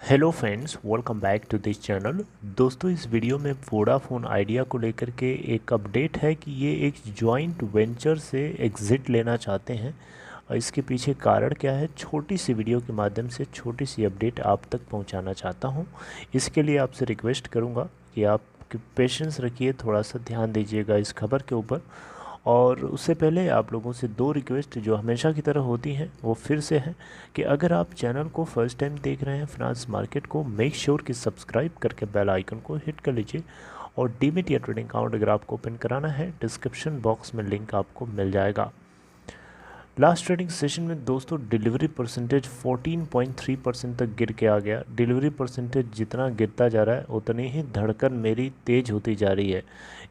Hello friends, welcome back to this channel. दोस्तों, इस video में वोडाफोन आइडिया को लेकर के एक अपडेट है कि ये एक जॉइंट वेंचर से एग्ज़िट लेना चाहते हैं। और इसके पीछे कारण क्या है, छोटी सी वीडियो के माध्यम से छोटी सी अपडेट आप तक पहुंचाना चाहता हूं। इसके लिए आपसे रिक्वेस्ट करूंगा कि आप पेशेंस रखिए, थोड़ा सा ध्यान दीजिएगा इस खबर के ऊपर। और उससे पहले आप लोगों से दो रिक्वेस्ट जो हमेशा की तरह होती हैं वो फिर से है कि अगर आप चैनल को फर्स्ट टाइम देख रहे हैं फाइनेंस मार्केट को, मेक श्योर कि सब्सक्राइब करके बेल आइकन को हिट कर लीजिए। और डीमेट या ट्रेडिंग अकाउंट अगर आपको ओपन कराना है, डिस्क्रिप्शन बॉक्स में लिंक आपको मिल जाएगा। लास्ट ट्रेडिंग सेशन में दोस्तों डिलीवरी परसेंटेज 14.3% तक गिर के आ गया। डिलीवरी परसेंटेज जितना गिरता जा रहा है उतनी ही धड़कन मेरी तेज़ होती जा रही है।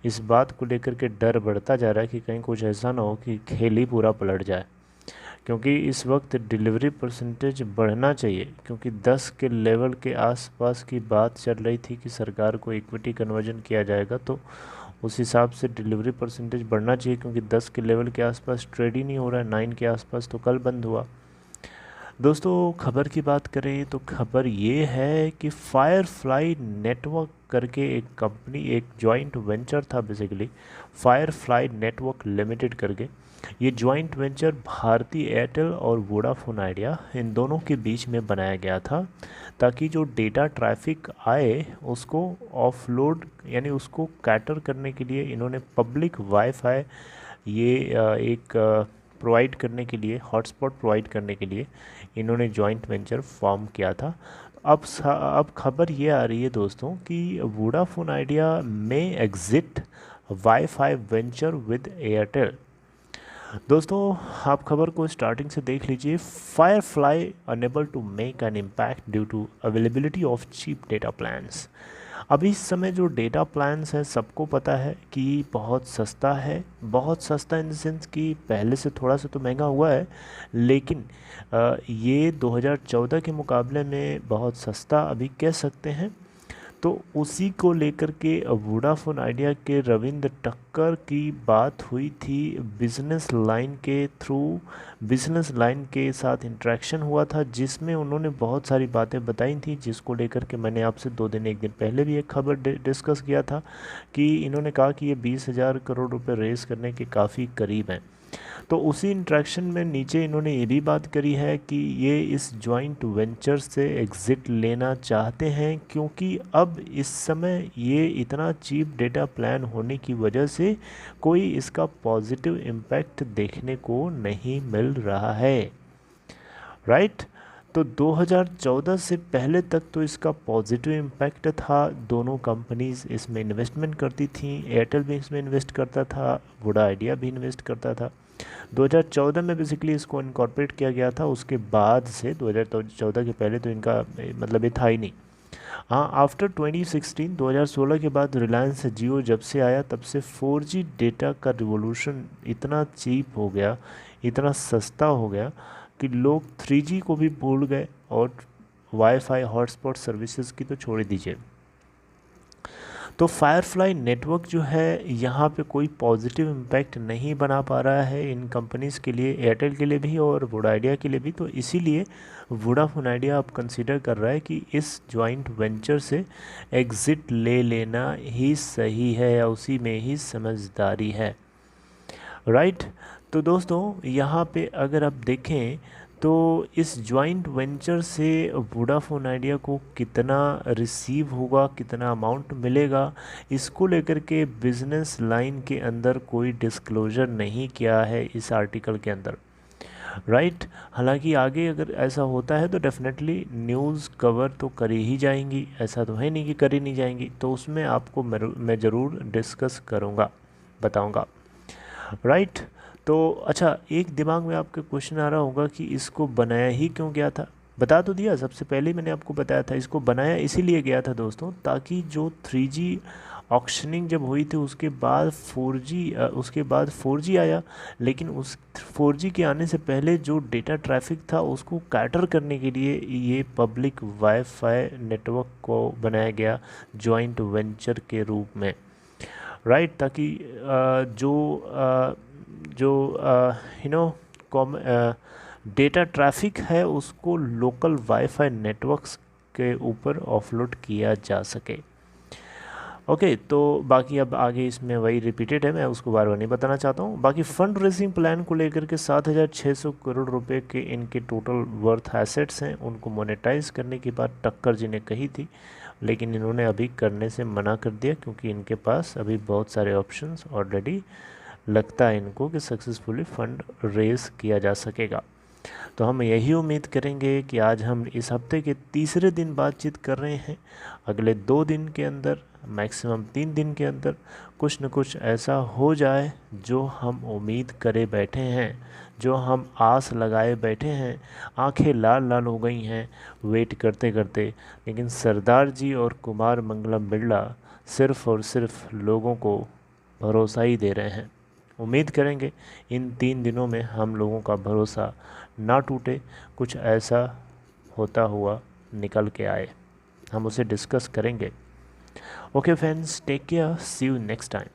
इस बात को लेकर के डर बढ़ता जा रहा है कि कहीं कुछ ऐसा ना हो कि खेल ही पूरा पलट जाए, क्योंकि इस वक्त डिलीवरी परसेंटेज बढ़ना चाहिए। क्योंकि 10 के लेवल के आसपास की बात चल रही थी कि सरकार को इक्विटी कन्वर्जन किया जाएगा, तो उस हिसाब से डिलीवरी परसेंटेज बढ़ना चाहिए। क्योंकि 10 के लेवल के आसपास ट्रेड ही नहीं हो रहा है, 9 के आसपास तो कल बंद हुआ। दोस्तों, खबर की बात करें तो खबर ये है कि फायरफ्लाई नेटवर्क करके एक कंपनी, एक जॉइंट वेंचर था बेसिकली, फायरफ्लाई नेटवर्क लिमिटेड करके। ये जॉइंट वेंचर भारती एयरटेल और वोडाफोन आइडिया इन दोनों के बीच में बनाया गया था, ताकि जो डेटा ट्रैफिक आए उसको ऑफलोड यानी उसको कैटर करने के लिए इन्होंने पब्लिक वाईफाई ये एक प्रोवाइड करने के लिए, हॉटस्पॉट प्रोवाइड करने के लिए इन्होंने जॉइंट वेंचर फॉर्म किया था। अब खबर ये आ रही है दोस्तों कि वोडाफोन आइडिया में exit WiFi venture with Airtel. दोस्तों, आप खबर को स्टार्टिंग से देख लीजिए। Firefly unable to make an impact due to availability of cheap data plans. अभी इस समय जो डेटा प्लान्स है सबको पता है कि बहुत सस्ता है। बहुत सस्ता इन द सेंस कि पहले से थोड़ा सा तो महंगा हुआ है, लेकिन ये 2014 के मुकाबले में बहुत सस्ता अभी कह सकते हैं। तो उसी को लेकर के वोडाफोन आइडिया के रविंद्र टक्कर की बात हुई थी बिजनेस लाइन के थ्रू। बिजनेस लाइन के साथ इंटरेक्शन हुआ था, जिसमें उन्होंने बहुत सारी बातें बताई थी, जिसको लेकर के मैंने आपसे 2 दिन 1 दिन पहले भी एक खबर डिस्कस किया था कि इन्होंने कहा कि ये 20,000 करोड़ रुपए रेस करने के काफ़ी करीब हैं। तो उसी इंट्रैक्शन में नीचे इन्होंने ये भी बात करी है कि ये इस जॉइंट वेंचर से एग्ज़िट लेना चाहते हैं, क्योंकि अब इस समय ये इतना चीप डेटा प्लान होने की वजह से कोई इसका पॉजिटिव इम्पैक्ट देखने को नहीं मिल रहा है। राइट। तो 2014 से पहले तक तो इसका पॉजिटिव इम्पैक्ट था। दोनों कंपनीज इसमें इन्वेस्टमेंट करती थी, एयरटेल भी इसमें इन्वेस्ट करता था, वोडा आइडिया भी इन्वेस्ट करता था। 2014 में बेसिकली इसको इनकॉर्पोरेट किया गया था। उसके बाद से 2014 के पहले तो इनका मतलब ये था ही नहीं। हाँ, आफ्टर 2016 2016 के बाद रिलायंस जियो जब से आया, तब से 4G डेटा का रिवोल्यूशन इतना चीप हो गया, इतना सस्ता हो गया कि लोग 3G को भी भूल गए। और वाईफाई हॉटस्पॉट सर्विसेज की तो छोड़ ही दीजिए। तो फायरफ्लाई नेटवर्क जो है यहाँ पे कोई पॉजिटिव इम्पैक्ट नहीं बना पा रहा है इन कंपनीज़ के लिए, एयरटेल के लिए भी और वोडा आइडिया के लिए भी। तो इसीलिए वोडाफोन आइडिया अब कंसीडर कर रहा है कि इस जॉइंट वेंचर से एग्ज़िट ले लेना ही सही है या उसी में ही समझदारी है। राइट। तो दोस्तों, यहाँ पे अगर आप देखें तो इस जॉइंट वेंचर से वोडाफोन आइडिया को कितना रिसीव होगा, कितना अमाउंट मिलेगा, इसको लेकर के बिजनेस लाइन के अंदर कोई डिस्क्लोजर नहीं किया है इस आर्टिकल के अंदर। राइट। हालांकि आगे अगर ऐसा होता है तो डेफिनेटली न्यूज़ कवर तो करी ही जाएंगी, ऐसा तो है नहीं कि करी नहीं जाएंगी। तो उसमें आपको मैं ज़रूर डिस्कस करूँगा, बताऊँगा। राइट। तो अच्छा, एक दिमाग में आपके क्वेश्चन आ रहा होगा कि इसको बनाया ही क्यों गया था। बता तो दिया, सबसे पहले ही मैंने आपको बताया था इसको बनाया इसीलिए गया था दोस्तों, ताकि जो 3G ऑक्शनिंग जब हुई थी उसके बाद 4G आया। लेकिन उस 4G के आने से पहले जो डेटा ट्रैफिक था उसको कैटर करने के लिए ये पब्लिक वाईफाई नेटवर्क को बनाया गया जॉइंट वेंचर के रूप में। राइट। ताकि जो you know com data traffic है उसको लोकल वाईफाई नेटवर्क्स के ऊपर ऑफलोड किया जा सके। ओके, तो बाकी अब आगे इसमें वही रिपीटेड है, मैं उसको बार बार नहीं बताना चाहता हूँ। बाकी फंड रेजिंग प्लान को लेकर के 7,600 करोड़ रुपए के इनके टोटल वर्थ एसेट्स हैं, उनको मोनेटाइज करने की बात टक्कर जी ने कही थी, लेकिन इन्होंने अभी करने से मना कर दिया क्योंकि इनके पास अभी बहुत सारे ऑप्शंस ऑलरेडी लगता है इनको कि सक्सेसफुली फंड रेज किया जा सकेगा। तो हम यही उम्मीद करेंगे कि आज हम इस हफ्ते के तीसरे दिन बातचीत कर रहे हैं, अगले 2 दिन के अंदर, मैक्सिमम 3 दिन के अंदर कुछ न कुछ ऐसा हो जाए जो हम उम्मीद करे बैठे हैं, जो हम आस लगाए बैठे हैं। आंखें लाल लाल हो गई हैं वेट करते करते, लेकिन सरदार जी और कुमार मंगलम बिरला सिर्फ़ और सिर्फ लोगों को भरोसा ही दे रहे हैं। उम्मीद करेंगे इन 3 दिनों में हम लोगों का भरोसा ना टूटे, कुछ ऐसा होता हुआ निकल के आए, हम उसे डिस्कस करेंगे। Okay friends, take care, see you next time.